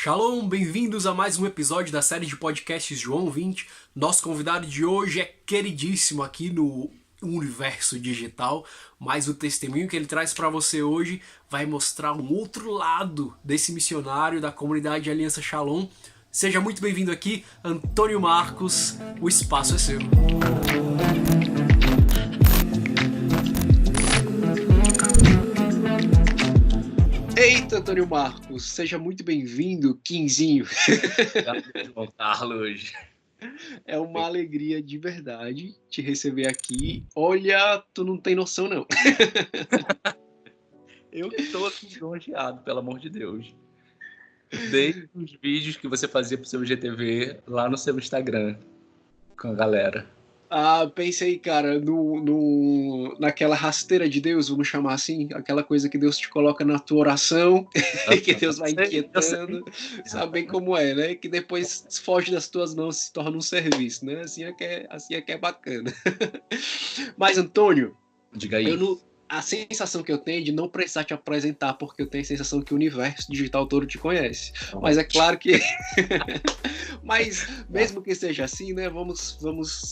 Shalom, bem-vindos a mais um episódio da série de podcasts João 20. Nosso convidado de hoje é queridíssimo aqui no universo digital, mas o testemunho que ele traz para você hoje vai mostrar um outro lado desse missionário da comunidade Aliança Shalom. Seja muito bem-vindo aqui, Antônio Marcos, o espaço é seu. Eita, Antônio Marcos, seja muito bem-vindo, Quinzinho. Obrigado, João Carlos. É uma alegria de verdade te receber aqui. Olha, tu não tem noção, não. Eu que estou aqui lisonjeado, pelo amor de Deus. Desde os vídeos que você fazia pro seu GTV lá no seu Instagram com a galera. Ah, pensei, cara, naquela rasteira de Deus, vamos chamar assim, aquela coisa que Deus te coloca na tua oração, que Deus vai inquietando, sabe bem como é, né? Que depois foge das tuas mãos e se torna um serviço, né? Assim é que é bacana. Mas, Antônio, Diga aí. a sensação que eu tenho é de não precisar te apresentar, porque eu tenho a sensação que o universo digital todo te conhece. Mas é claro que... Mas, mesmo que seja assim, né, vamos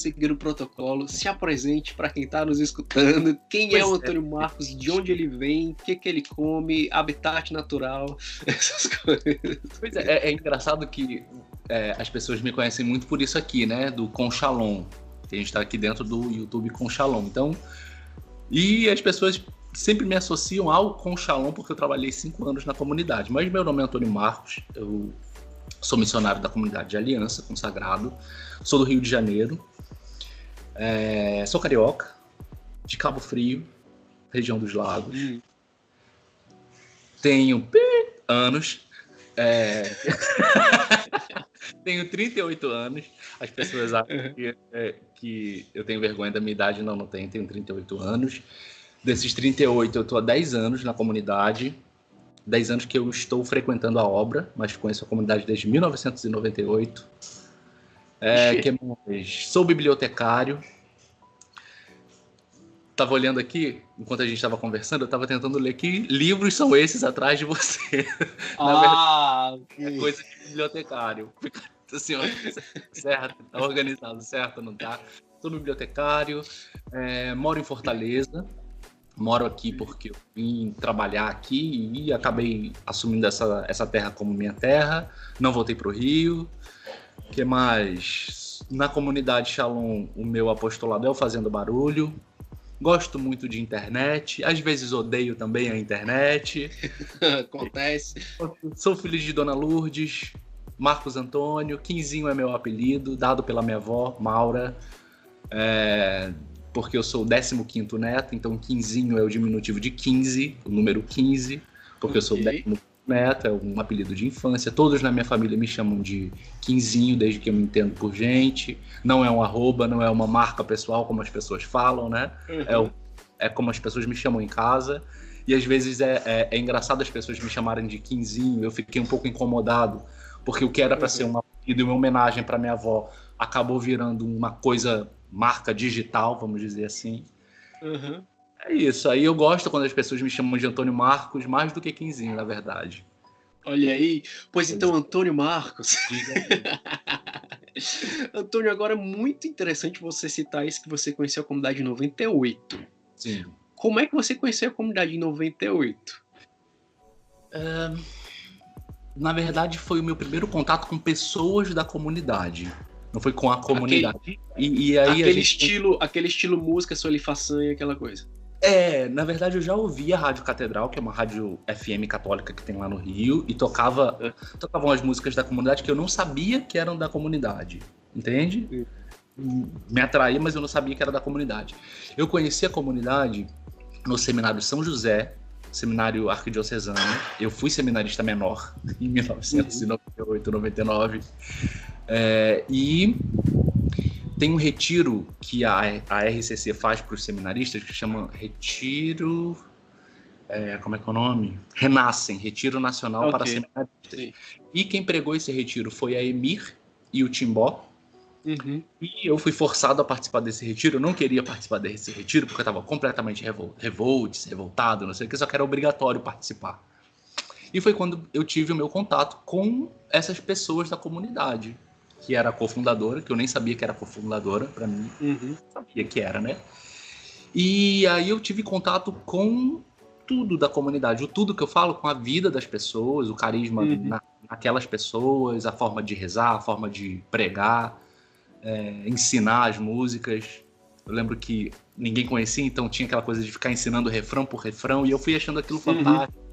seguir o protocolo. Se apresente para quem está nos escutando. Quem é o Antônio Marcos, de onde ele vem, o que ele come, habitat natural, essas coisas. Pois é engraçado que as pessoas me conhecem muito por isso aqui, né, do Com Shalom. A gente está aqui dentro do YouTube Com Shalom. Então, e as pessoas sempre me associam ao Com Shalom porque eu trabalhei 5 anos na comunidade. Mas meu nome é Antônio Marcos, eu sou missionário da comunidade de Aliança, consagrado. Sou do Rio de Janeiro. Sou carioca, de Cabo Frio, região dos Lagos. Tenho anos. Tenho 38 anos. As pessoas acham que eu tenho vergonha da minha idade. Não tenho. Tenho 38 anos. Desses 38, eu estou há 10 anos na comunidade. 10 anos que eu estou frequentando a obra, mas conheço a comunidade desde 1998. Sou bibliotecário. Estava olhando aqui, enquanto a gente estava conversando, eu estava tentando ler que livros são esses atrás de você. Na verdade, é coisa de bibliotecário. Assim, ó, certo, tá organizado, certo, não tá? Sou bibliotecário, moro em Fortaleza. Moro aqui porque eu vim trabalhar aqui e acabei assumindo essa terra como minha terra. Não voltei para o Rio. O que mais? Na comunidade Shalom, o meu apostolado é o Fazendo Barulho. Gosto muito de internet. Às vezes odeio também a internet. Acontece. Sou filho de Dona Lourdes, Marcos Antônio. Quinzinho é meu apelido, dado pela minha avó, Maura. Porque eu sou o 15º neto, então Quinzinho é o diminutivo de 15, o número 15, porque eu sou o 15º neto, é um apelido de infância. Todos na minha família me chamam de Quinzinho, desde que eu me entendo por gente. Não é um arroba, não é uma marca pessoal, como as pessoas falam, né? É como as pessoas me chamam em casa. E às vezes é engraçado as pessoas me chamarem de Quinzinho. Eu fiquei um pouco incomodado, porque o que era para ser um apelido e uma homenagem para minha avó acabou virando uma coisa... marca digital, vamos dizer assim. É isso. Aí eu gosto quando as pessoas me chamam de Antônio Marcos, mais do que Quinzinho, na verdade. Olha aí. Pois então, Antônio Marcos. Antônio, agora é muito interessante você citar isso, que você conheceu a comunidade em 98. Sim. Como é que você conheceu a comunidade em 98? Na verdade, foi o meu primeiro contato com pessoas da comunidade. Não foi com a comunidade. E aí aquele estilo música, Sueli Façanha, aquela coisa. Na verdade eu já ouvi a Rádio Catedral, que é uma rádio FM católica que tem lá no Rio, e tocavam as músicas da comunidade que eu não sabia que eram da comunidade, entende? Me atraía, mas eu não sabia que era da comunidade. Eu conheci a comunidade no Seminário São José, Seminário Arquidiocesano. Eu fui seminarista menor em 1998, 99. E tem um retiro que a RCC faz para os seminaristas que chama Retiro... como é que é o nome? Renascem, Retiro Nacional para Seminaristas. Sim. E quem pregou esse retiro foi a Emir e o Timbó. E eu fui forçado a participar desse retiro. Eu não queria participar desse retiro porque eu estava completamente revoltado, não sei o que, só que era obrigatório participar. E foi quando eu tive o meu contato com essas pessoas da comunidade, que era a cofundadora, que eu nem sabia que era cofundadora, para mim, sabia que era, né? E aí eu tive contato com tudo da comunidade, o tudo que eu falo, com a vida das pessoas, o carisma naquelas pessoas, a forma de rezar, a forma de pregar, ensinar as músicas. Eu lembro que ninguém conhecia, então tinha aquela coisa de ficar ensinando refrão por refrão, e eu fui achando aquilo fantástico.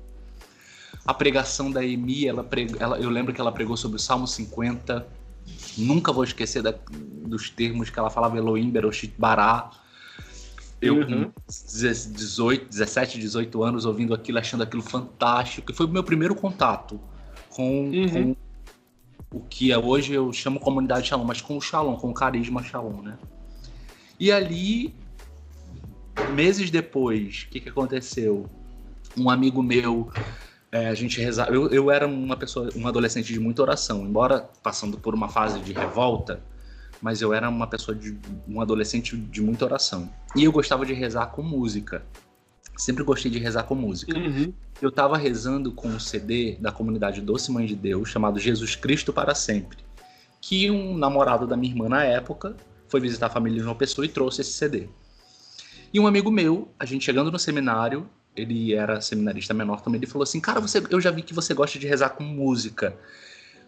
A pregação da Amy, eu lembro que ela pregou sobre o Salmo 50, nunca vou esquecer dos termos que ela falava, Elohim, Beroshit, Bará. Eu com 17, 18 anos ouvindo aquilo, achando aquilo fantástico, e foi o meu primeiro contato com o que hoje eu chamo comunidade Shalom, mas com o Shalom, com o carisma Shalom, né? E ali, meses depois, o que aconteceu? Um amigo meu, a gente rezava. Eu era um adolescente de muita oração, embora passando por uma fase de revolta, mas eu era um adolescente de muita oração. E eu gostava de rezar com música. Sempre gostei de rezar com música. Eu estava rezando com um CD da comunidade Doce Mãe de Deus, chamado Jesus Cristo para Sempre, que um namorado da minha irmã na época foi visitar a família de uma pessoa e trouxe esse CD. E um amigo meu, a gente chegando no seminário, ele era seminarista menor também, ele falou assim, cara, eu já vi que você gosta de rezar com música.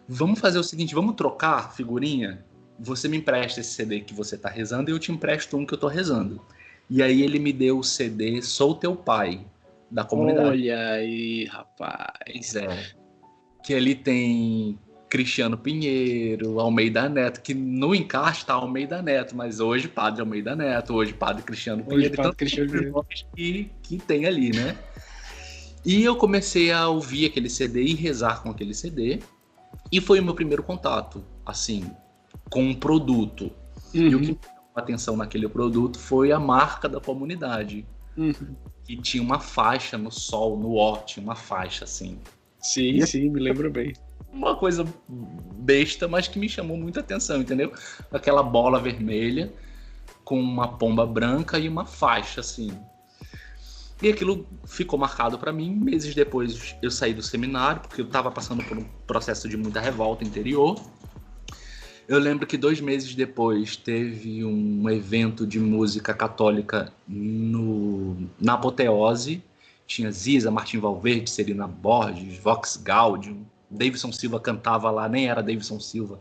Vamos fazer o seguinte, vamos trocar figurinha? Você me empresta esse CD que você tá rezando e eu te empresto um que eu tô rezando. E aí ele me deu o CD Sou Teu Pai, da comunidade. Olha aí, rapaz. Que ali tem Cristiano Pinheiro, Almeida Neto, que no encaixe tá Almeida Neto, mas hoje Padre Almeida Neto, hoje Padre Cristiano Pinheiro, que tem ali, né? E eu comecei a ouvir aquele CD e rezar com aquele CD, e foi o meu primeiro contato, assim, com um produto. E o que me chamou a atenção naquele produto foi a marca da comunidade, que tinha uma faixa no sol, no ó, tinha uma faixa, assim. Sim, me lembro bem. Uma coisa besta, mas que me chamou muita atenção, entendeu? Aquela bola vermelha com uma pomba branca e uma faixa, assim. E aquilo ficou marcado para mim. Meses depois eu saí do seminário, porque eu estava passando por um processo de muita revolta interior. Eu lembro que 2 meses depois teve um evento de música católica na Apoteose. Tinha Ziza, Martim Valverde, Celina Borges, Vox Gaudium. Davidson Silva cantava lá, nem era Davidson Silva,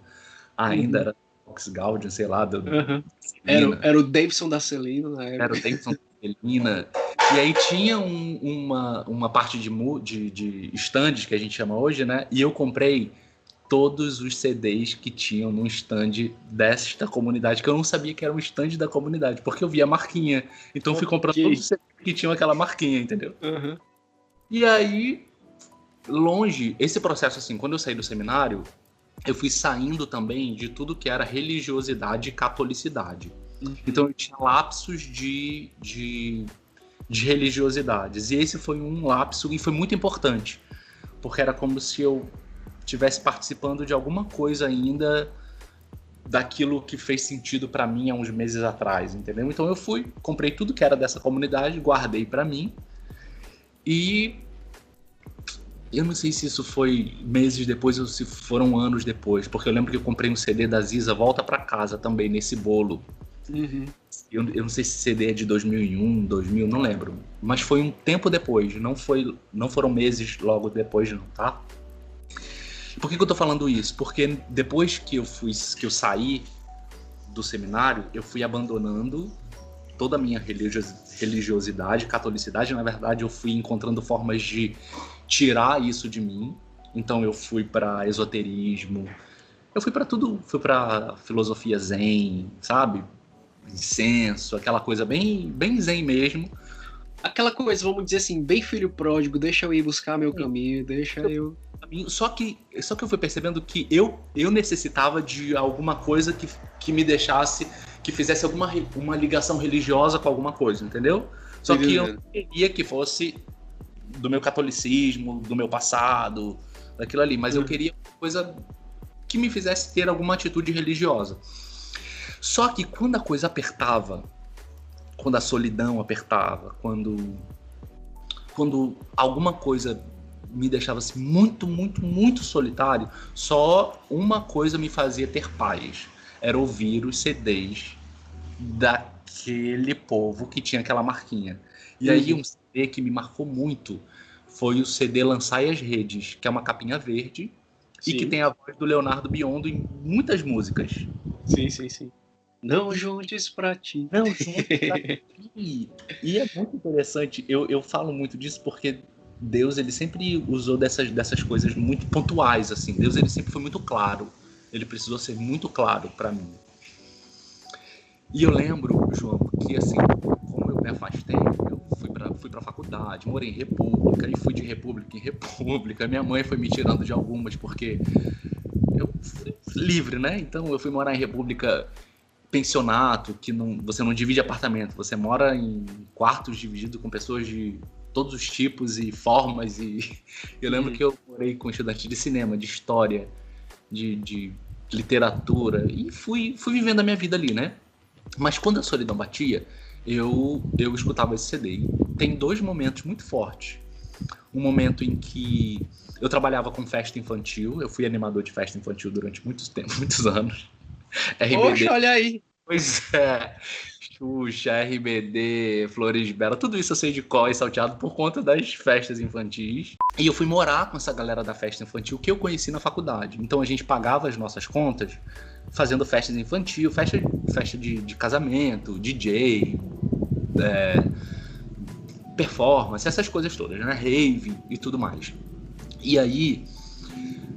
ainda era Vox Gaudium, sei lá. Era o Davidson da Celina na época. Era o Davidson da Celina. E aí tinha uma parte de stands, que a gente chama hoje, né? E eu comprei todos os CDs que tinham no stand desta comunidade, que eu não sabia que era um stand da comunidade, porque eu via a marquinha. Então eu fui comprando todos os CDs que tinham aquela marquinha, entendeu? E aí, longe, esse processo assim, quando eu saí do seminário, eu fui saindo também de tudo que era religiosidade e catolicidade. Então eu tinha lapsos de religiosidades, e esse foi um lapso e foi muito importante, porque era como se eu estivesse participando de alguma coisa ainda daquilo que fez sentido para mim há uns meses atrás, entendeu? Então eu comprei tudo que era dessa comunidade, guardei para mim, e eu não sei se isso foi meses depois ou se foram anos depois, porque eu lembro que eu comprei um CD da Ziza, Volta Pra Casa, também, nesse bolo. Eu não sei se CD é de 2001, 2000, não lembro. Mas foi um tempo depois, não foram meses logo depois não, tá? Por que eu tô falando isso? Porque depois que eu saí do seminário, eu fui abandonando toda a minha religiosidade, catolicidade. Na verdade, eu fui encontrando formas de tirar isso de mim. Então eu fui para esoterismo, eu fui para tudo, fui para filosofia zen, sabe? Incenso, aquela coisa bem zen mesmo. Aquela coisa, vamos dizer assim, bem filho pródigo, deixa eu ir buscar meu caminho, deixa eu... Só que eu fui percebendo que eu necessitava de alguma coisa que me deixasse, que fizesse uma ligação religiosa com alguma coisa, entendeu? Só que eu não queria que fosse do meu catolicismo, do meu passado, daquilo ali, mas eu queria uma coisa que me fizesse ter alguma atitude religiosa. Só que quando a coisa apertava, quando a solidão apertava, quando alguma coisa me deixava assim, muito, muito, muito solitário, só uma coisa me fazia ter paz. Era ouvir os CDs daquele povo que tinha aquela marquinha. E aí um CD que me marcou muito foi o CD Lançai as Redes, que é uma capinha verde e que tem a voz do Leonardo Biondo em muitas músicas. Sim. Não juntes pra ti. Não juntes pra ti. E é muito interessante, eu falo muito disso porque Deus, ele sempre usou dessas coisas muito pontuais, assim. Deus, ele sempre foi muito claro. Ele precisou ser muito claro para mim. E eu lembro, João, que assim, como eu me afastei, eu fui pra faculdade, morei em república, e fui de república em república. Minha mãe foi me tirando de algumas, porque eu fui livre, né? Então eu fui morar em república pensionato, que você não divide apartamento, você mora em quartos divididos com pessoas de todos os tipos e formas. E eu lembro que eu morei com estudantes de cinema, de história, de literatura, e fui vivendo a minha vida ali, né? Mas quando a solidão batia, eu escutava esse CD. E tem 2 momentos muito fortes. Um momento em que eu trabalhava com festa infantil, eu fui animador de festa infantil durante muitos anos. RBD. Poxa, olha aí. Pois é. Xuxa, RBD, Flores Bela, tudo isso eu sei de cor e salteado por conta das festas infantis. E eu fui morar com essa galera da festa infantil que eu conheci na faculdade. Então a gente pagava as nossas contas fazendo festas infantil, festa de casamento, DJ, performance, essas coisas todas, né? Rave e tudo mais. E aí,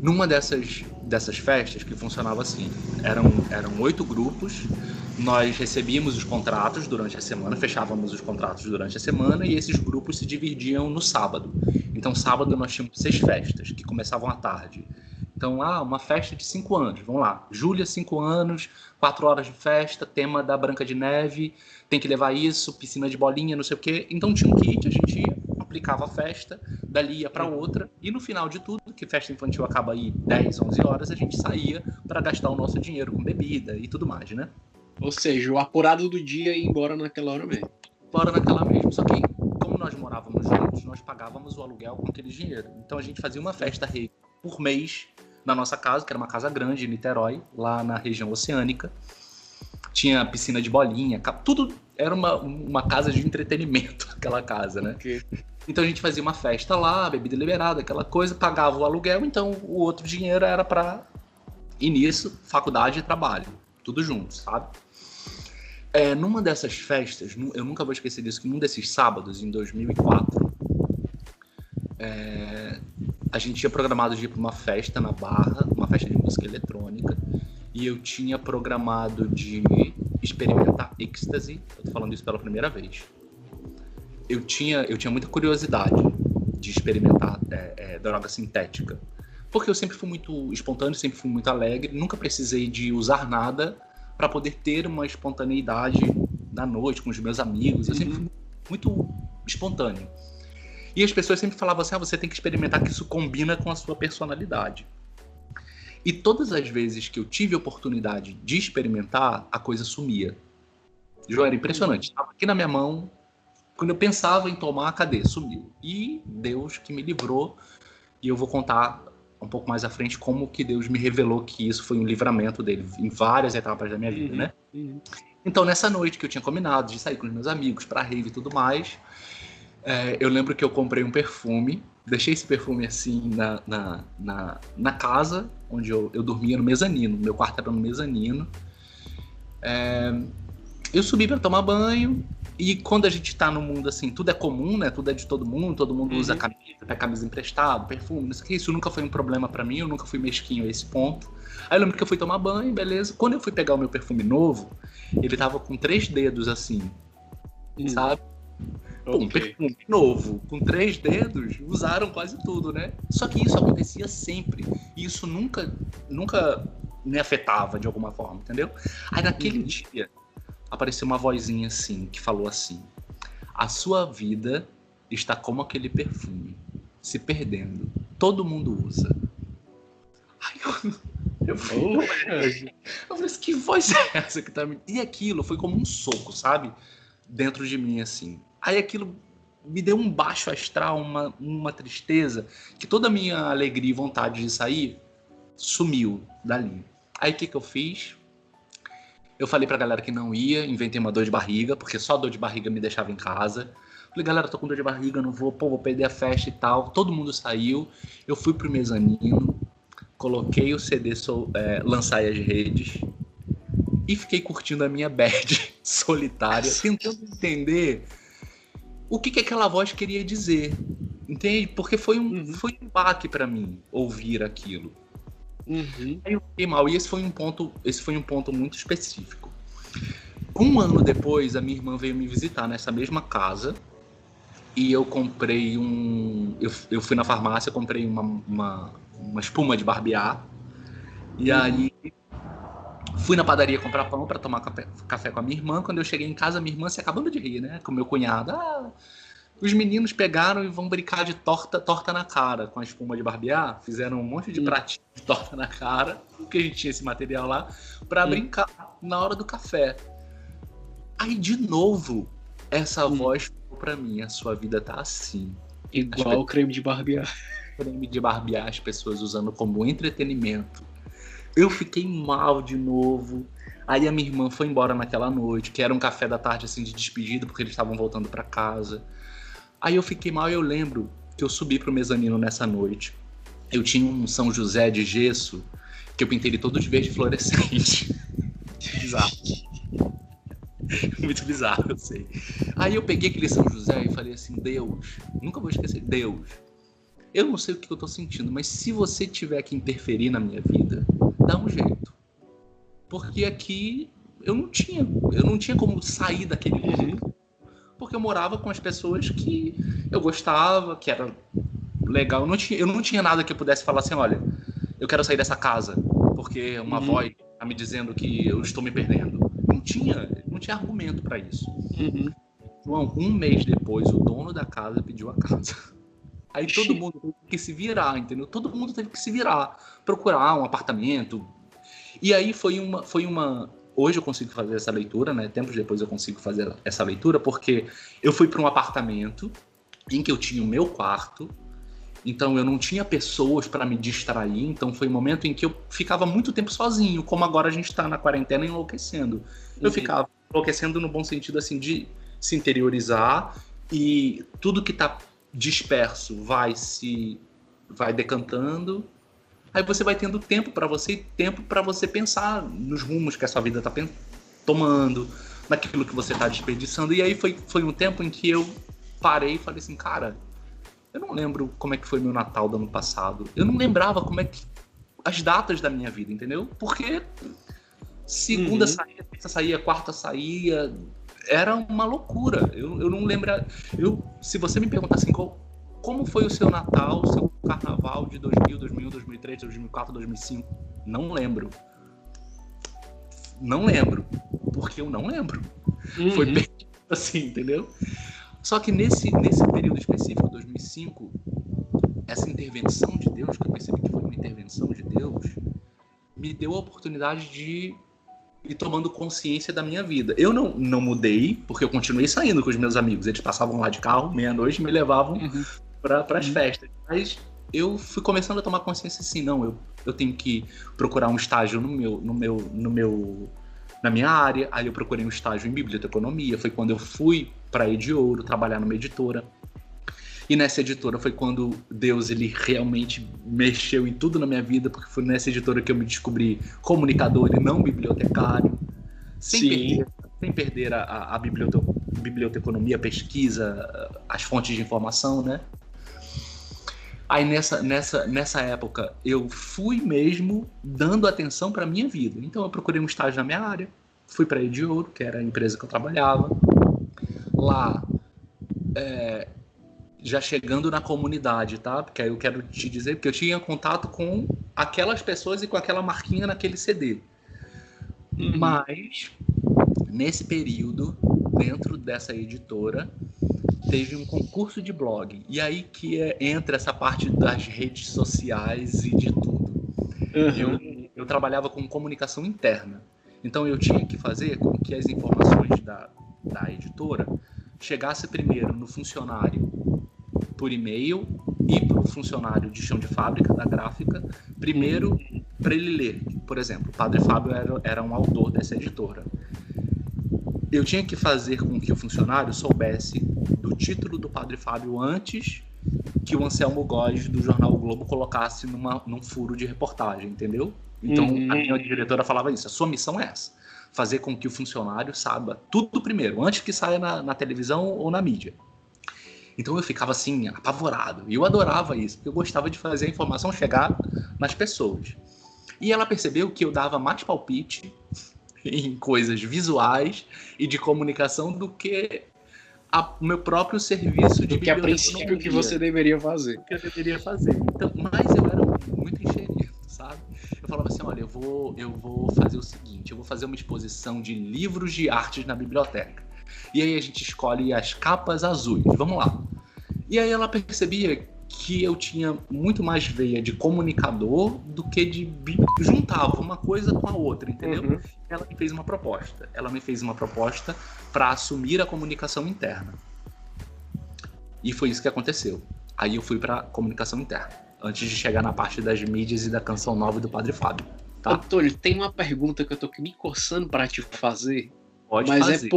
numa dessas festas que funcionava assim, eram 8 grupos, nós recebíamos os contratos durante a semana, fechávamos os contratos durante a semana e esses grupos se dividiam no sábado. Então, sábado nós tínhamos 6 festas que começavam à tarde. Então, uma festa de 5 anos, vamos lá, Júlia, 5 anos, 4 horas de festa, tema da Branca de Neve, tem que levar isso, piscina de bolinha, não sei o quê. Então tinha um kit, a gente ia, aplicava a festa, dali ia para outra, e no final de tudo, que festa infantil acaba aí 10, 11 horas, a gente saía para gastar o nosso dinheiro com bebida e tudo mais, né? Ou seja, o apurado do dia ia embora naquela hora mesmo. Embora naquela mesmo, só que como nós morávamos juntos, nós pagávamos o aluguel com aquele dinheiro. Então a gente fazia uma festa rave por mês na nossa casa, que era uma casa grande em Niterói, lá na região oceânica. Tinha piscina de bolinha, tudo era uma casa de entretenimento, aquela casa, né? Okay. Então a gente fazia uma festa lá, bebida liberada, aquela coisa, pagava o aluguel, então o outro dinheiro era para início, faculdade e trabalho, tudo junto, sabe? Numa dessas festas, eu nunca vou esquecer disso, que num desses sábados, em 2004, a gente tinha programado de ir para uma festa na Barra, uma festa de música eletrônica, e eu tinha programado de experimentar êxtase. Eu tô falando isso pela primeira vez. Eu tinha muita curiosidade de experimentar droga sintética, porque eu sempre fui muito espontâneo, sempre fui muito alegre, nunca precisei de usar nada para poder ter uma espontaneidade na noite com os meus amigos. Eu sempre fui muito espontâneo. E as pessoas sempre falavam assim, você tem que experimentar, que isso combina com a sua personalidade. E todas as vezes que eu tive a oportunidade de experimentar, a coisa sumia. João, era impressionante. Estava aqui na minha mão, quando eu pensava em tomar, cadê? Sumiu. E Deus que me livrou, e eu vou contar um pouco mais à frente como que Deus me revelou que isso foi um livramento dele em várias etapas da minha vida, né? Então, nessa noite que eu tinha combinado de sair com os meus amigos pra rave e tudo mais, eu lembro que eu comprei um perfume, deixei esse perfume assim na casa onde eu dormia, no mezanino. Meu quarto era no mezanino. Eu subi para tomar banho, e quando a gente tá no mundo assim, tudo é comum, né? Tudo é de todo mundo usa camisa emprestada, perfume, não sei o que. Isso nunca foi um problema para mim, eu nunca fui mesquinho a esse ponto. Aí eu lembro que eu fui tomar banho, beleza. Quando eu fui pegar o meu perfume novo, ele tava com 3 dedos assim, sabe? Pô, um perfume novo, com 3 dedos, usaram quase tudo, né? Só que isso acontecia sempre. E isso nunca me afetava de alguma forma, entendeu? Aí naquele dia, apareceu uma vozinha assim, que falou assim: a sua vida está como aquele perfume, se perdendo. Todo mundo usa. Aí eu falei assim, que voz é essa que tá me... E aquilo foi como um soco, sabe? Dentro de mim, assim. Aí aquilo me deu um baixo astral, uma tristeza, que toda a minha alegria e vontade de sair sumiu dali. Aí o que eu fiz? Eu falei pra galera que não ia, inventei uma dor de barriga, porque só dor de barriga me deixava em casa. Falei, galera, tô com dor de barriga, não vou, vou perder a festa e tal. Todo mundo saiu, eu fui pro mezanino, coloquei o CD Lançai as Redes e fiquei curtindo a minha bad solitária, tentando entender o que aquela voz queria dizer, entende? Porque foi um baque pra mim ouvir aquilo. Aí eu fiquei mal, e esse foi um ponto muito específico. Um ano depois, a minha irmã veio me visitar nessa mesma casa e eu comprei eu fui na farmácia, comprei uma espuma de barbear e aí fui na padaria comprar pão para tomar café com a minha irmã. Quando eu cheguei em casa, minha irmã se acabando de rir, né? Com meu cunhado. Os meninos pegaram e vão brincar de torta na cara com a espuma de barbear. Fizeram um monte de pratinho de torta na cara, porque a gente tinha esse material lá, para brincar na hora do café. Aí, de novo, essa voz falou pra mim, a sua vida tá assim. Igual o creme de barbear. Creme de barbear, as pessoas usando como entretenimento. Eu fiquei mal de novo. Aí a minha irmã foi embora naquela noite, que era um café da tarde assim de despedida, porque eles estavam voltando para casa. Aí eu fiquei mal e eu lembro que eu subi pro mezanino nessa noite. Eu tinha um São José de gesso, que eu pintei ele todo de verde fluorescente. Bizarro. Muito bizarro, eu sei. Aí eu peguei aquele São José e falei assim, Deus, nunca vou esquecer, Deus, eu não sei o que eu tô sentindo, mas se você tiver que interferir na minha vida, dá um jeito. Porque aqui eu não tinha como sair daquele mundo. Porque eu morava com as pessoas que eu gostava, que era legal. Eu não tinha nada que eu pudesse falar assim, olha, eu quero sair dessa casa, porque uma voz tá me dizendo que eu estou me perdendo. Não tinha argumento para isso. João, um mês depois, o dono da casa pediu a casa. Aí todo mundo teve que se virar, entendeu? Todo mundo teve que se virar, procurar um apartamento. E aí foi uma... Hoje eu consigo fazer essa leitura, né? Tempos depois eu consigo fazer essa leitura, porque eu fui para um apartamento em que eu tinha o meu quarto, então eu não tinha pessoas para me distrair, então foi um momento em que eu ficava muito tempo sozinho, como agora a gente está na quarentena enlouquecendo. Eu ficava enlouquecendo no bom sentido, assim, de se interiorizar, e tudo que está disperso vai decantando. Aí você vai tendo tempo para você pensar nos rumos que a sua vida está tomando, naquilo que você está desperdiçando. E aí foi um tempo em que eu parei e falei assim, cara, eu não lembro como é que foi meu Natal do ano passado. Eu não lembrava como é que... as datas da minha vida, entendeu? Porque segunda saía, terça saía, quarta saía... Era uma loucura. Eu não lembro... se você me perguntar assim, como foi o seu Natal, o seu Carnaval de 2000, 2001, 2003, 2004, 2005? Não lembro. Não lembro. Porque eu não lembro. Foi bem assim, entendeu? Só que nesse período específico, 2005, essa intervenção de Deus, que eu percebi que foi uma intervenção de Deus, me deu a oportunidade de ir tomando consciência da minha vida. Eu não mudei, porque eu continuei saindo com os meus amigos. Eles passavam lá de carro, meia-noite, e me levavam para as festas. Mas eu fui começando a tomar consciência assim, não, eu tenho que procurar um estágio na minha área. Aí eu procurei um estágio em biblioteconomia. Foi quando eu fui para a Ediouro trabalhar numa editora. E nessa editora foi quando Deus ele realmente mexeu em tudo na minha vida, porque foi nessa editora que eu me descobri comunicador e não bibliotecário. Sem perder a biblioteconomia, a pesquisa, as fontes de informação, né? Aí nessa época eu fui mesmo dando atenção para a minha vida. Então eu procurei um estágio na minha área, fui para a Ediouro, que era a empresa que eu trabalhava. Lá, já chegando na comunidade, tá? Porque aí eu quero te dizer, porque eu tinha contato com aquelas pessoas e com aquela marquinha naquele CD. Mas, nesse período, dentro dessa editora, teve um concurso de blog. E aí que entra essa parte das redes sociais e de tudo. Eu trabalhava com comunicação interna. Então eu tinha que fazer com que as informações da editora chegasse primeiro no funcionário por e-mail e para o funcionário de chão de fábrica da gráfica, primeiro para ele ler. Por exemplo, o Padre Fábio era um autor dessa editora. Eu tinha que fazer com que o funcionário soubesse do título do Padre Fábio antes que o Anselmo Góes do jornal o Globo colocasse num furo de reportagem, entendeu? Então a minha diretora falava isso: a sua missão é essa, fazer com que o funcionário saiba tudo primeiro, antes que saia na televisão ou na mídia. Então eu ficava assim, apavorado. E eu adorava isso, porque eu gostava de fazer a informação chegar nas pessoas. E ela percebeu que eu dava mais palpite em coisas visuais e de comunicação do que o meu próprio serviço de que a princípio que você deveria fazer. Que eu deveria fazer. Então, mas eu era muito enxerido, sabe? Eu falava assim, olha, eu vou fazer o seguinte, eu vou fazer uma exposição de livros de artes na biblioteca. E aí a gente escolhe as capas azuis. Vamos lá. E aí ela percebia que eu tinha muito mais veia de comunicador do que de... juntava uma coisa com a outra, entendeu? Ela me fez uma proposta. Ela me fez uma proposta para assumir a comunicação interna. E foi isso que aconteceu. Aí eu fui para comunicação interna, antes de chegar na parte das mídias e da canção nova do Padre Fábio. Tá? Antônio, tem uma pergunta que eu tô aqui me coçando para te fazer. Pode mas fazer.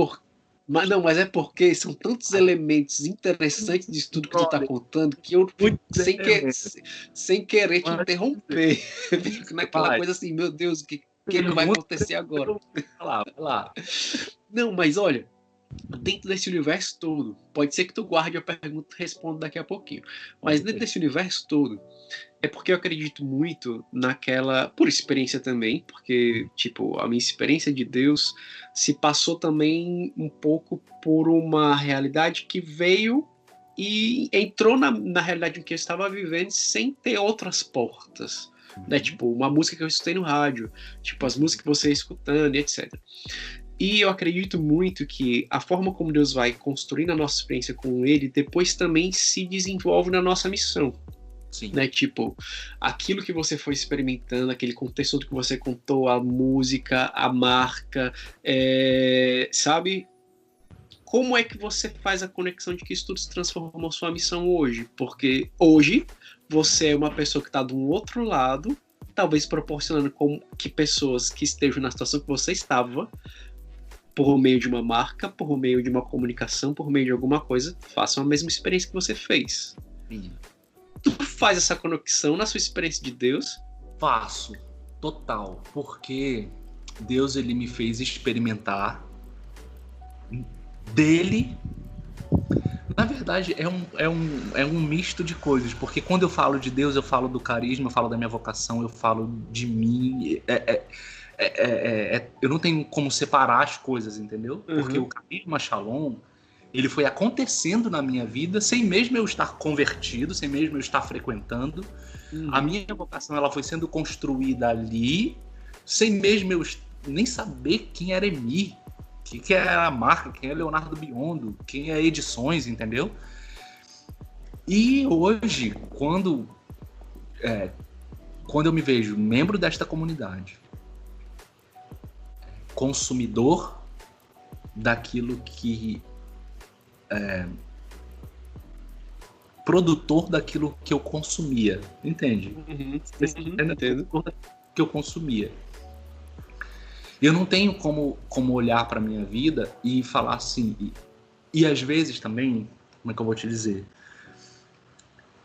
Mas é porque são tantos elementos interessantes disso tudo que tu tá contando que eu, sem querer te interromper, fico naquela coisa assim, meu Deus, o que vai acontecer agora? Vai lá. Não, mas olha, dentro desse universo todo, pode ser que tu guarde a pergunta e responda daqui a pouquinho, mas dentro desse universo todo, é porque eu acredito muito naquela, por experiência também, porque, tipo, a minha experiência de Deus se passou também um pouco por uma realidade que veio e entrou na realidade em que eu estava vivendo sem ter outras portas, né? Tipo, uma música que eu escutei no rádio, tipo, as músicas que você ia escutando, etc. E eu acredito muito que a forma como Deus vai construindo a nossa experiência com Ele, depois também se desenvolve na nossa missão. Sim. Né? Tipo, aquilo que você foi experimentando, aquele contexto que você contou, a música, a marca, sabe? Como é que você faz a conexão de que isso tudo se transformou sua missão hoje? Porque hoje você é uma pessoa que está de um outro lado, talvez proporcionando que pessoas que estejam na situação que você estava, por meio de uma marca, por meio de uma comunicação, por meio de alguma coisa, façam a mesma experiência que você fez. Sim. Tu faz essa conexão na sua experiência de Deus? Faço, total, porque Deus, ele me fez experimentar dele. Na verdade, é um misto de coisas, porque quando eu falo de Deus, eu falo do carisma, eu falo da minha vocação, eu falo de mim. Eu não tenho como separar as coisas, entendeu? Porque o carisma Shalom, ele foi acontecendo na minha vida sem mesmo eu estar convertido, sem mesmo eu estar frequentando. A minha vocação, ela foi sendo construída ali, sem mesmo eu nem saber quem era Emir, quem era a marca, quem é Leonardo Biondo, quem é Edições, entendeu? E hoje, quando eu me vejo membro desta comunidade, consumidor daquilo que... produtor daquilo que eu consumia, entende? Entendo. Que eu consumia. Eu não tenho como olhar para minha vida e falar assim, e às vezes também, como é que eu vou te dizer?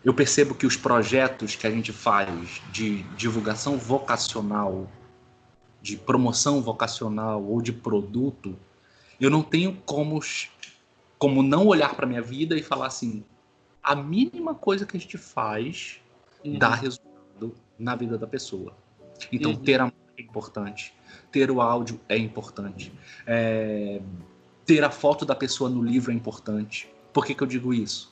Eu percebo que os projetos que a gente faz de divulgação vocacional, de promoção vocacional ou de produto, eu não tenho como não olhar para minha vida e falar assim, a mínima coisa que a gente faz dá resultado na vida da pessoa. Então ter a marca é importante, ter o áudio é importante, ter a foto da pessoa no livro é importante. Por que eu digo isso?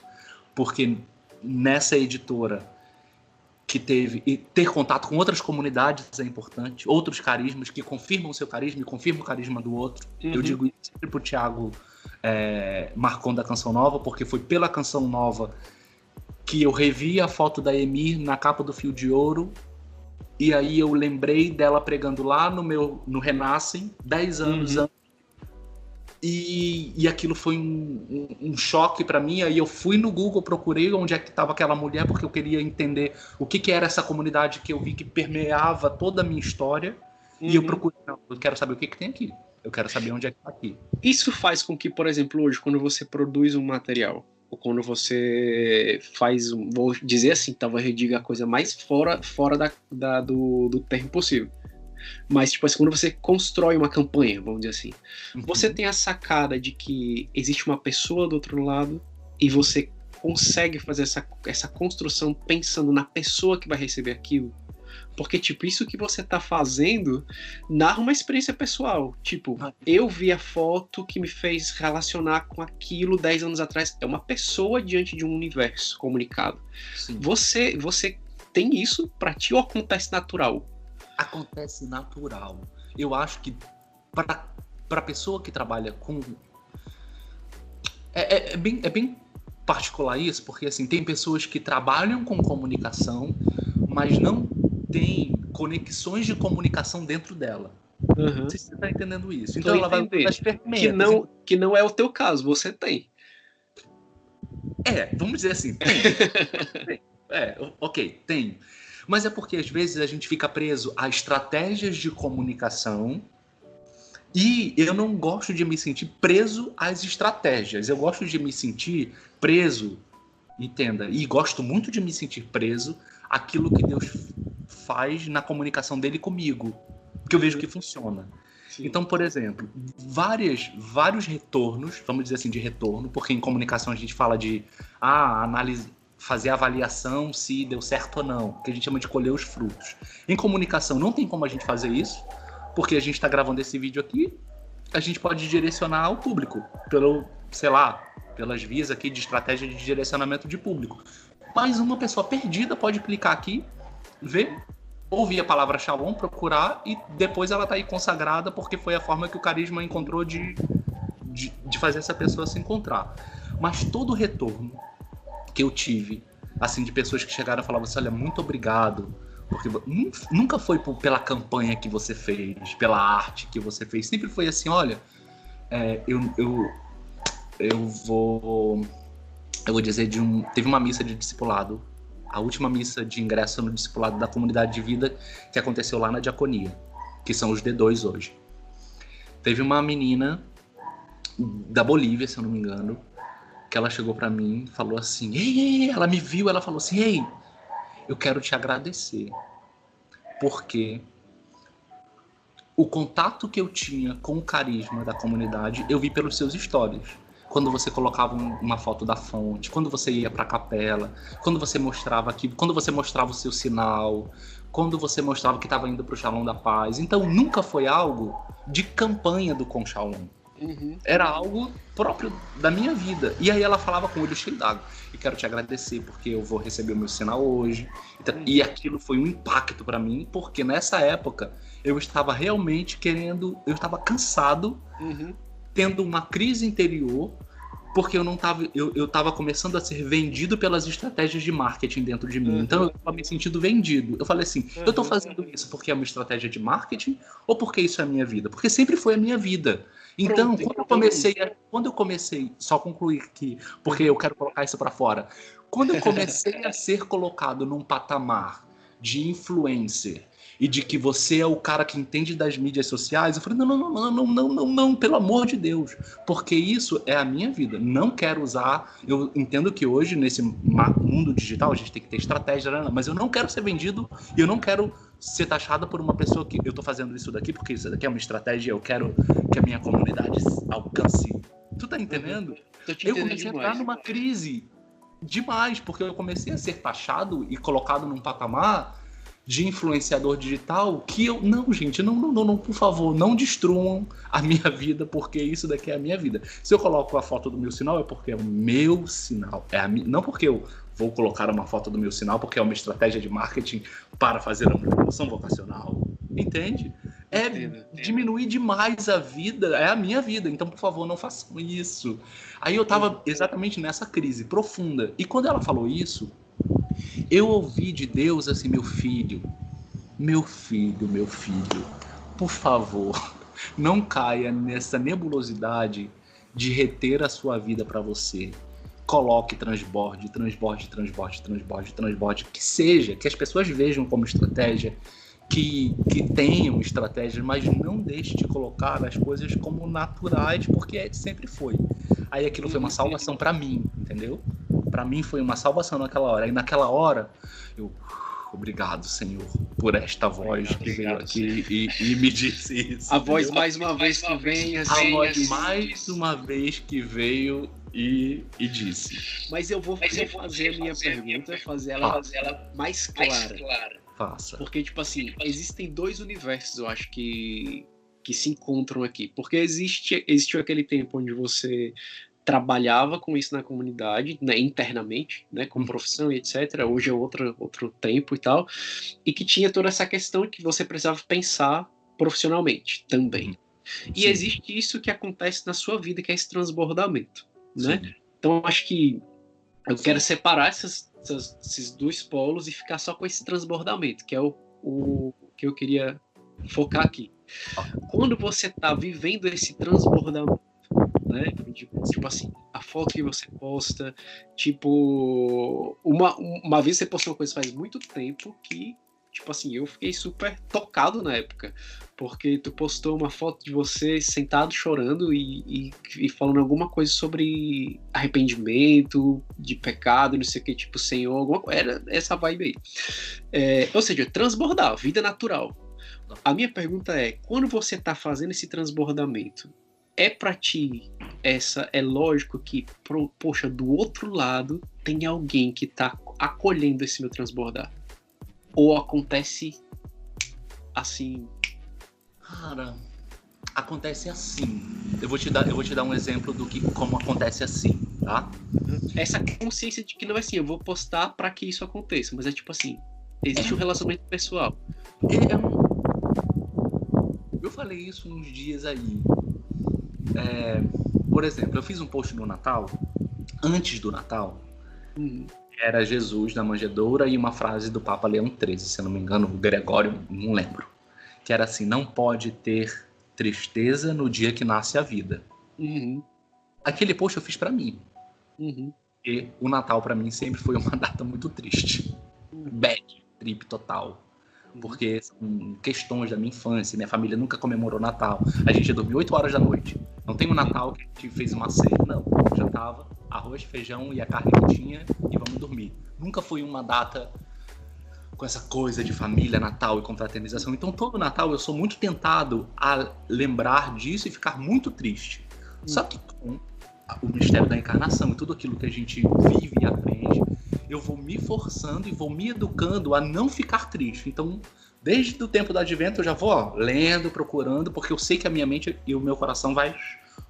Porque nessa editora que ter contato com outras comunidades é importante, outros carismas que confirmam o seu carisma e confirmam o carisma do outro. Eu digo isso sempre pro Thiago Marcon da Canção Nova, porque foi pela Canção Nova que eu revi a foto da Emir na capa do Fio de Ouro, e aí eu lembrei dela pregando lá no Renascem, 10 anos antes E aquilo foi um choque para mim. Aí eu fui no Google, procurei onde é que estava aquela mulher, porque eu queria entender o que era essa comunidade que eu vi que permeava toda a minha história. E eu procurei, não, eu quero saber o que tem aqui. Eu quero saber onde é que está aqui. Isso faz com que, por exemplo, hoje, quando você produz um material, ou quando você faz, vou dizer assim, talvez eu diga a coisa mais fora do termo possível. Mas, tipo assim, quando você constrói uma campanha, vamos dizer assim, você tem a sacada de que existe uma pessoa do outro lado e você consegue fazer essa construção pensando na pessoa que vai receber aquilo. Porque, tipo, isso que você tá fazendo narra uma experiência pessoal. Tipo, eu vi a foto que me fez relacionar com aquilo 10 anos atrás. É uma pessoa diante de um universo comunicado. Sim. Você tem isso pra ti ou acontece natural? Acontece natural. Eu acho que para pessoa que trabalha com... É bem particular isso, porque assim, tem pessoas que trabalham com comunicação, mas não tem conexões de comunicação dentro dela. Não sei se você está entendendo isso. Então ela vai usar as ferramentas. Que não é o teu caso, você tem. Vamos dizer assim, tem. Ok, tem. Mas é porque às vezes a gente fica preso a estratégias de comunicação e eu não gosto de me sentir preso às estratégias. Eu gosto de me sentir preso, entenda, e gosto muito de me sentir preso àquilo que Deus faz na comunicação dele comigo, que eu vejo que funciona. Sim. Então, por exemplo, vários retornos, vamos dizer assim, de retorno, porque em comunicação a gente fala de análise, fazer a avaliação se deu certo ou não, que a gente chama de colher os frutos. Em comunicação não tem como a gente fazer isso, porque a gente está gravando esse vídeo aqui, a gente pode direcionar ao público, pelas vias aqui de estratégia de direcionamento de público. Mas uma pessoa perdida pode clicar aqui, ver, ouvir a palavra Shalom, procurar, e depois ela está aí consagrada, porque foi a forma que o carisma encontrou de fazer essa pessoa se encontrar. Mas todo o retorno que eu tive, assim, de pessoas que chegaram e falavam assim, olha, muito obrigado, porque nunca foi pela campanha que você fez, pela arte que você fez, sempre foi assim, olha, eu vou dizer teve uma missa de discipulado, a última missa de ingresso no discipulado da comunidade de vida que aconteceu lá na Diaconia, que são os D2 hoje. Teve uma menina da Bolívia, se eu não me engano, que ela chegou pra mim e falou assim, ei, ela me viu, ela falou assim, ei, eu quero te agradecer, porque o contato que eu tinha com o carisma da comunidade, eu vi pelos seus stories. Quando você colocava uma foto da fonte, quando você ia pra capela, quando você mostrava o seu sinal, quando você mostrava que estava indo pro Shalom da Paz. Então nunca foi algo de campanha do Com Shalom. Era algo próprio da minha vida. E aí ela falava com o olho cheio d'água. Eu quero te agradecer porque eu vou receber o meu sinal hoje. E aquilo foi um impacto para mim, porque nessa época eu estava realmente eu estava cansado, tendo uma crise interior, porque eu estava começando a ser vendido pelas estratégias de marketing dentro de mim. Então eu estava me sentindo vendido. Eu falei assim, eu estou fazendo isso porque é uma estratégia de marketing ou porque isso é a minha vida? Porque sempre foi a minha vida. Então, quando eu comecei, só concluir aqui, porque eu quero colocar isso para fora. Quando eu comecei a ser colocado num patamar de influencer e de que você é o cara que entende das mídias sociais, eu falei, não, pelo amor de Deus, porque isso é a minha vida. Não quero usar, eu entendo que hoje, nesse mundo digital, a gente tem que ter estratégia, mas eu não quero ser vendido e eu não quero ser taxada por uma pessoa que eu tô fazendo isso daqui, porque isso daqui é uma estratégia, eu quero que a minha comunidade alcance. Tu tá entendendo? Eu comecei a entrar numa crise demais, porque eu comecei a ser taxado e colocado num patamar de influenciador digital que eu... Não, gente, não, por favor, não destruam a minha vida, porque isso daqui é a minha vida. Se eu coloco a foto do meu sinal, é porque é o meu sinal. Não porque eu vou colocar uma foto do meu sinal, porque é uma estratégia de marketing para fazer uma promoção vocacional. Entende? Entendo. Diminuir demais a vida, é a minha vida, então por favor não façam isso. Aí eu tava exatamente nessa crise profunda, e quando ela falou isso, eu ouvi de Deus assim, meu filho, por favor, Não caia nessa nebulosidade de reter a sua vida para você. Coloque transborde, que seja, que as pessoas vejam como estratégia, que tenham estratégias, mas não deixe de colocar as coisas como naturais, porque sempre foi. Aí aquilo foi uma salvação para mim, entendeu? Para mim foi uma salvação naquela hora. E naquela hora, obrigado, Senhor, por esta voz que veio aqui e me disse isso. A voz mais uma vez que vem, assim, a voz mais uma vez que veio e disse. Mas eu vou fazer a minha pergunta, fazer ela mais clara. Faça. Porque, tipo assim, existem dois universos, eu acho, que se encontram aqui. Porque existiu aquele tempo onde você trabalhava com isso na comunidade, né, internamente, né, com profissão e etc. Hoje é outro tempo e tal. E que tinha toda essa questão que você precisava pensar profissionalmente também. E existe isso que acontece na sua vida, que é esse transbordamento, né? Sim. Então, eu acho que eu quero separar esses dois polos e ficar só com esse transbordamento, que é o que eu queria focar aqui. Quando você está vivendo esse transbordamento, né? Tipo assim, a foto que você posta, tipo, uma vez você postou uma coisa faz muito tempo que, tipo assim, eu fiquei super tocado na época, porque tu postou uma foto de você sentado chorando e falando alguma coisa sobre arrependimento, de pecado, não sei o que, tipo, Senhor, alguma coisa, era essa vibe aí. Ou seja, transbordar, vida natural. A minha pergunta é, quando você tá fazendo esse transbordamento, é pra ti, é lógico que, poxa, do outro lado tem alguém que tá acolhendo esse meu transbordar? Ou acontece assim? Cara, acontece assim. Eu vou te dar um exemplo como acontece assim, tá? Essa consciência de que não é assim, eu vou postar pra que isso aconteça, mas é tipo assim, existe um relacionamento pessoal. Eu falei isso uns dias aí. Por exemplo, eu fiz um post no Natal, antes do Natal, era Jesus na manjedoura e uma frase do Papa Leão XIII, se eu não me engano, o Gregório, não lembro, que era assim, não pode ter tristeza no dia que nasce a vida. Aquele post eu fiz pra mim. E o Natal pra mim sempre foi uma data muito triste. Bad trip total. Porque são questões da minha infância, minha família nunca comemorou Natal. A gente ia dormir 8 horas da noite. Não tem um Natal que a gente fez uma ceia, não. Já tava arroz, feijão e a carne que tinha e vamos dormir. Nunca foi uma data com essa coisa de família, Natal e confraternização. Então todo Natal eu sou muito tentado a lembrar disso e ficar muito triste. Só que com o mistério da encarnação e tudo aquilo que a gente vive e aprende, eu vou me forçando e vou me educando a não ficar triste. Então, desde o tempo do advento, eu já vou lendo, procurando, porque eu sei que a minha mente e o meu coração vai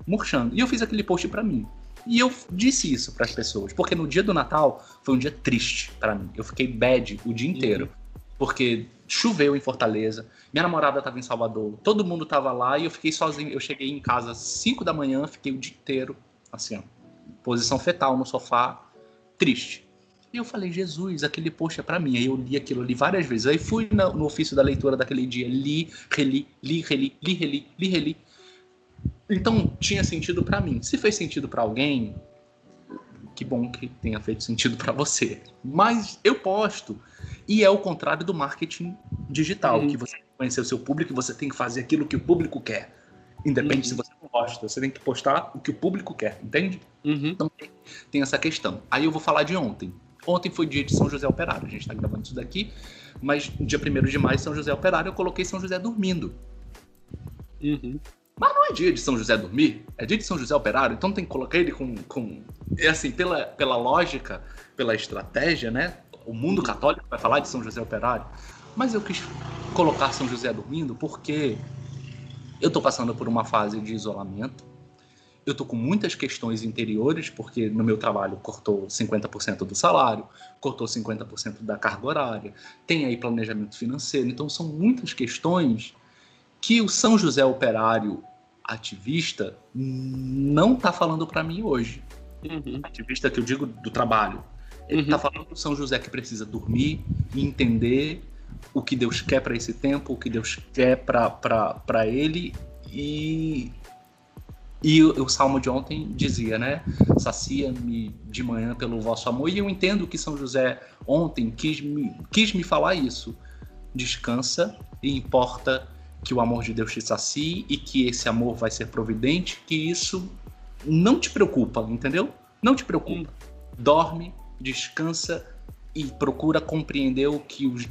murchando. E eu fiz aquele post pra mim. E eu disse isso pras pessoas, porque no dia do Natal foi um dia triste pra mim. Eu fiquei bad o dia inteiro, porque choveu em Fortaleza, minha namorada tava em Salvador, todo mundo tava lá e eu fiquei sozinho. Eu cheguei em casa às 5 da manhã, fiquei o dia inteiro, assim, ó, posição fetal no sofá, triste. E eu falei, Jesus, aquele post é pra mim. Aí eu li aquilo ali várias vezes. Aí fui no ofício da leitura daquele dia, li, reli. Então tinha sentido pra mim. Se fez sentido pra alguém, que bom que tenha feito sentido pra você. Mas eu posto. E é o contrário do marketing digital, que você tem que conhecer o seu público e você tem que fazer aquilo que o público quer. Independente se você não gosta, você tem que postar o que o público quer, entende? Então tem essa questão. Aí eu vou falar de ontem. Ontem foi dia de São José Operário, a gente tá gravando isso daqui, mas dia 1º de maio, São José Operário, eu coloquei São José dormindo. Mas não é dia de São José dormir, é dia de São José Operário, então tem que colocar ele com assim, pela lógica, pela estratégia, né? O mundo católico vai falar de São José Operário, mas eu quis colocar São José dormindo porque eu tô passando por uma fase de isolamento. Eu tô com muitas questões interiores, porque no meu trabalho cortou 50% do salário, cortou 50% da carga horária, tem aí planejamento financeiro. Então são muitas questões que o São José Operário ativista não tá falando para mim hoje. Ativista que eu digo do trabalho. Ele tá falando do São José que precisa dormir e entender o que Deus quer para esse tempo, o que Deus quer para ele E o salmo de ontem dizia, né? Sacia-me de manhã pelo vosso amor. E eu entendo que São José ontem quis me falar isso. Descansa e importa que o amor de Deus te sacie e que esse amor vai ser providente, que isso não te preocupa, entendeu? Não te preocupa. Dorme, descansa e procura compreender o que os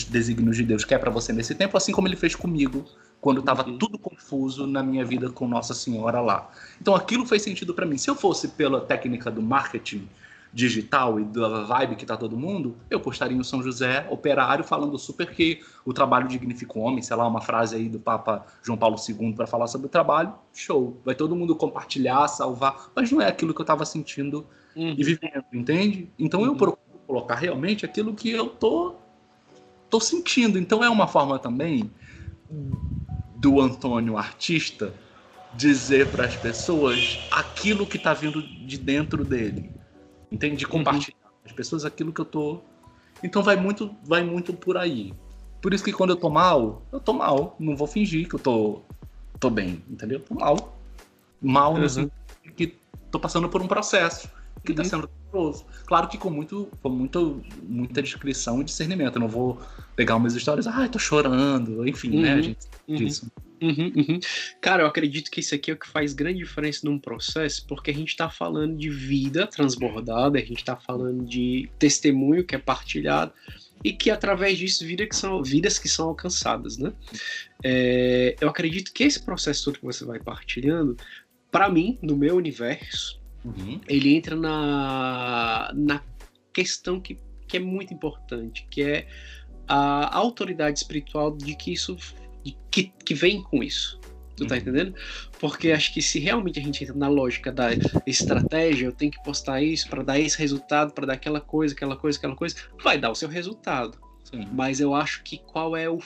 desígnios de Deus quer para você nesse tempo, assim como ele fez comigo quando estava tudo confuso na minha vida com Nossa Senhora lá. Então aquilo fez sentido para mim. Se eu fosse pela técnica do marketing digital e da vibe que tá todo mundo, eu postaria o São José operário falando super que o trabalho dignifica o homem, sei lá, uma frase aí do Papa João Paulo II para falar sobre o trabalho, show. Vai todo mundo compartilhar, salvar, mas não é aquilo que eu tava sentindo e vivendo, entende? Então eu procuro colocar realmente aquilo que eu tô sentindo. Então é uma forma também do Antônio artista dizer para as pessoas aquilo que tá vindo de dentro dele. Entende? De compartilhar com as pessoas aquilo que eu tô. Então vai muito por aí. Por isso que quando eu tô mal. Não vou fingir que eu tô bem, entendeu? Tô mal. Mal no sentido que tô passando por um processo que tá sendo doloroso. Claro que com muita descrição e discernimento. Eu não vou pegar umas histórias, tô chorando, enfim, né? A gente disso. Cara, eu acredito que isso aqui é o que faz grande diferença num processo, porque a gente tá falando de vida transbordada, a gente tá falando de testemunho que é partilhado e que através disso vidas que são alcançadas, né? Eu acredito que esse processo todo que você vai partilhando, para mim, no meu universo, ele entra na questão que é muito importante, que é a autoridade espiritual de que isso que vem com isso. Tu tá entendendo? Porque acho que se realmente a gente entra na lógica da estratégia, eu tenho que postar isso para dar esse resultado, para dar aquela coisa, vai dar o seu resultado. Sim. Mas eu acho que qual é o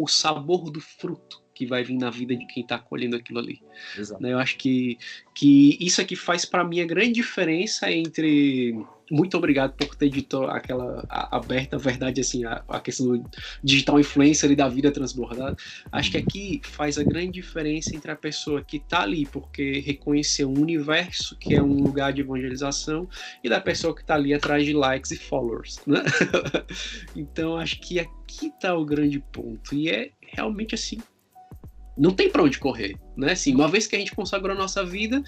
sabor do fruto que vai vir na vida de quem tá colhendo aquilo ali. Exato. Eu acho que isso aqui faz para mim a grande diferença entre... Muito obrigado por ter dito aquela aberta verdade, assim, a questão do digital influencer e da vida transbordada. Acho que aqui faz a grande diferença entre a pessoa que tá ali porque reconheceu um universo que é um lugar de evangelização e da pessoa que tá ali atrás de likes e followers, né? Então acho que aqui tá o grande ponto. E é realmente assim, não tem para onde correr, né? Assim, uma vez que a gente consagrou a nossa vida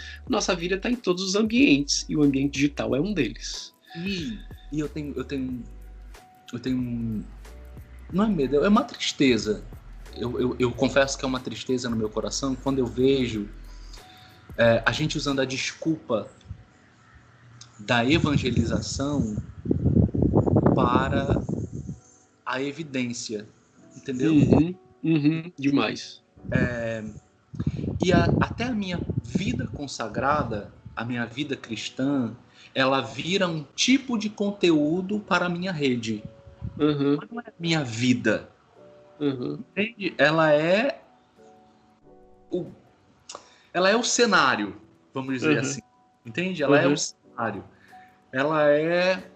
está em todos os ambientes, e o ambiente digital é um deles. E eu tenho não é medo, é uma tristeza. Eu confesso que é uma tristeza no meu coração quando eu vejo a gente usando a desculpa da evangelização para a evidência, entendeu? Demais. Até a minha vida consagrada, a minha vida cristã, ela vira um tipo de conteúdo para a minha rede. Mas não é a minha vida. Entende? Ela é o cenário, vamos dizer assim. Entende? Ela é o cenário. Ela é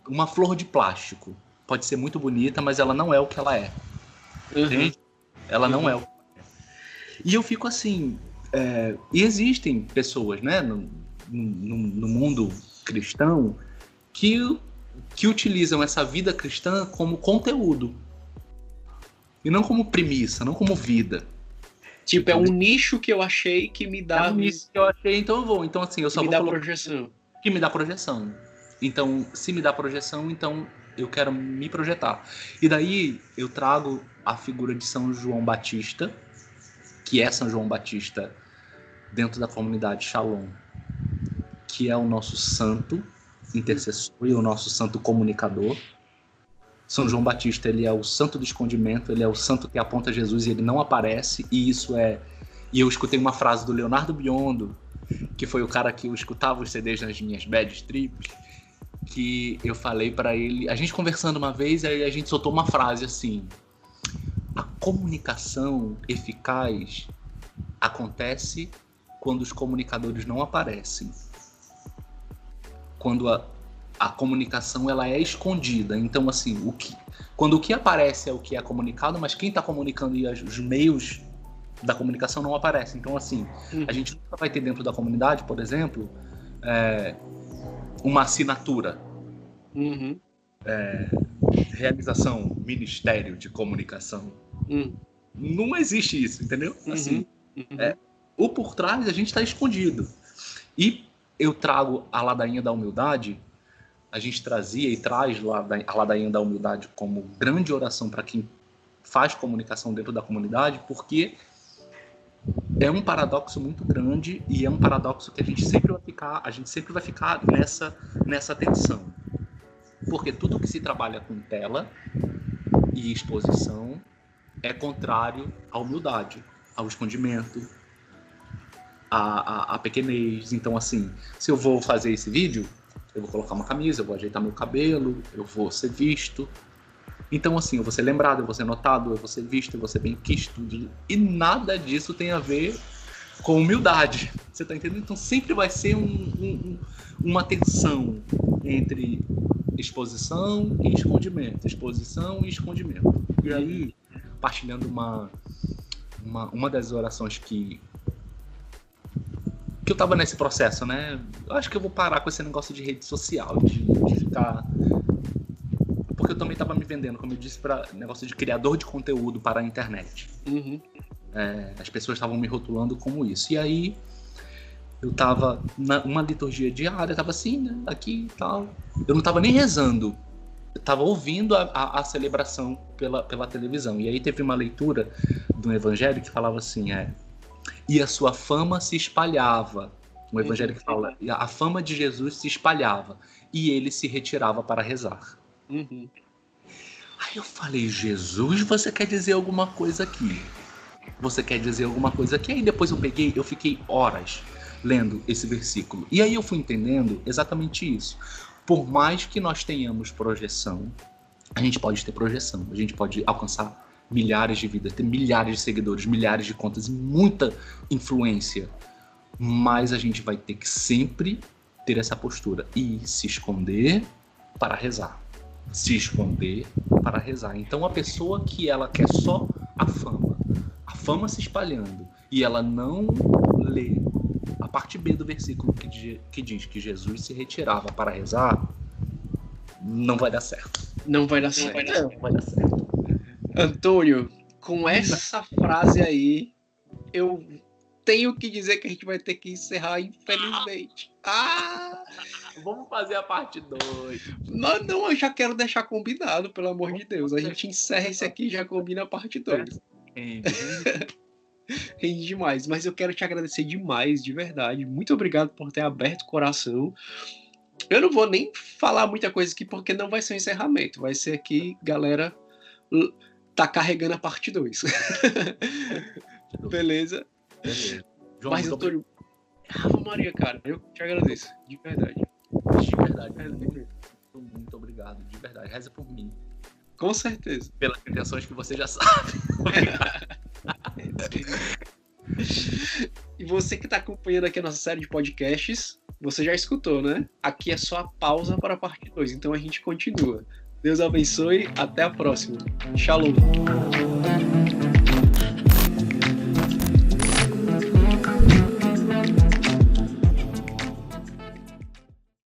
uma flor de plástico. Pode ser muito bonita, mas ela não é o que ela é. Entende? Ela não é o que ela é. E eu fico assim... e existem pessoas, né, no mundo cristão que utilizam essa vida cristã como conteúdo. E não como premissa, não como vida. Tipo, é um nicho que eu achei que me dá... É um nicho que eu achei, então eu vou. Então, assim, eu só vou colocar... projeção. Que me dá projeção. Então, se me dá projeção, então eu quero me projetar. E daí eu trago a figura de São João Batista, que é São João Batista dentro da comunidade Shalom, que é o nosso santo intercessor e o nosso santo comunicador. São João Batista, ele é o santo do escondimento, ele é o santo que aponta Jesus e ele não aparece, e isso é... E eu escutei uma frase do Leonardo Biondo, que foi o cara que eu escutava os CDs nas minhas bad trips, que eu falei pra ele, a gente conversando uma vez, aí a gente soltou uma frase assim: a comunicação eficaz acontece quando os comunicadores não aparecem. Quando a comunicação ela é escondida. Então, assim, quando o que aparece é o que é comunicado, mas quem está comunicando e os meios da comunicação não aparece. Então, assim, a gente nunca vai ter dentro da comunidade, por exemplo, uma assinatura. Realização Ministério de Comunicação. Não existe isso, entendeu? Assim, o por trás a gente está escondido. E eu trago a ladainha da humildade, a gente trazia e traz a ladainha da humildade como grande oração para quem faz comunicação dentro da comunidade, porque é um paradoxo muito grande e é um paradoxo que a gente sempre vai ficar nessa tensão. Porque tudo que se trabalha com tela e exposição é contrário à humildade, ao escondimento, à pequenez. Então, assim, se eu vou fazer esse vídeo, eu vou colocar uma camisa, eu vou ajeitar meu cabelo, eu vou ser visto. Então, assim, eu vou ser lembrado, eu vou ser notado, eu vou ser visto, eu vou ser bem quisto. E nada disso tem a ver com humildade. Você tá entendendo? Então, sempre vai ser uma tensão entre exposição e escondimento. Exposição e escondimento. E aí, partilhando uma das orações que eu tava nesse processo, né? Eu acho que eu vou parar com esse negócio de rede social, de ficar... Porque eu também tava me vendendo, como eu disse, para negócio de criador de conteúdo para a internet. As pessoas estavam me rotulando como isso. E aí, eu tava numa liturgia diária, tava assim, né? Aqui e tal. Eu não tava nem rezando. Eu tava ouvindo a celebração pela televisão. E aí teve uma leitura do evangelho que falava assim, e a sua fama se espalhava. Um evangelho que fala, a fama de Jesus se espalhava e ele se retirava para rezar. Aí eu falei, Jesus, você quer dizer alguma coisa aqui? Você quer dizer alguma coisa aqui? Aí depois eu fiquei horas lendo esse versículo. E aí eu fui entendendo exatamente isso. Por mais que nós tenhamos projeção, a gente pode ter projeção, a gente pode alcançar milhares de vidas, ter milhares de seguidores, milhares de contas e muita influência. Mas a gente vai ter que sempre ter essa postura e se esconder para rezar. Se esconder para rezar. Então a pessoa que ela quer só a fama se espalhando, e ela não lê a parte B do versículo que diz que Jesus se retirava para rezar, não vai dar certo. Não vai dar certo. Antônio, com essa frase aí, eu tenho que dizer que a gente vai ter que encerrar, infelizmente. Vamos fazer a parte 2. Não, eu já quero deixar combinado, pelo amor de Deus. A gente encerra esse aqui e já combina a parte 2. Rende demais. Mas eu quero te agradecer demais, de verdade. Muito obrigado por ter aberto o coração. Eu não vou nem falar muita coisa aqui, porque não vai ser um encerramento. Vai ser aqui, galera, tá carregando a parte 2. Beleza? Mas, Antônio, Ave Maria, cara, eu te agradeço, de verdade. Muito obrigado, de verdade. Reza por mim. Com certeza. Pelas intenções que você já sabe. E você que está acompanhando aqui a nossa série de podcasts, você já escutou, né? Aqui é só a pausa para a parte 2, então a gente continua. Deus abençoe, até a próxima. Shalom.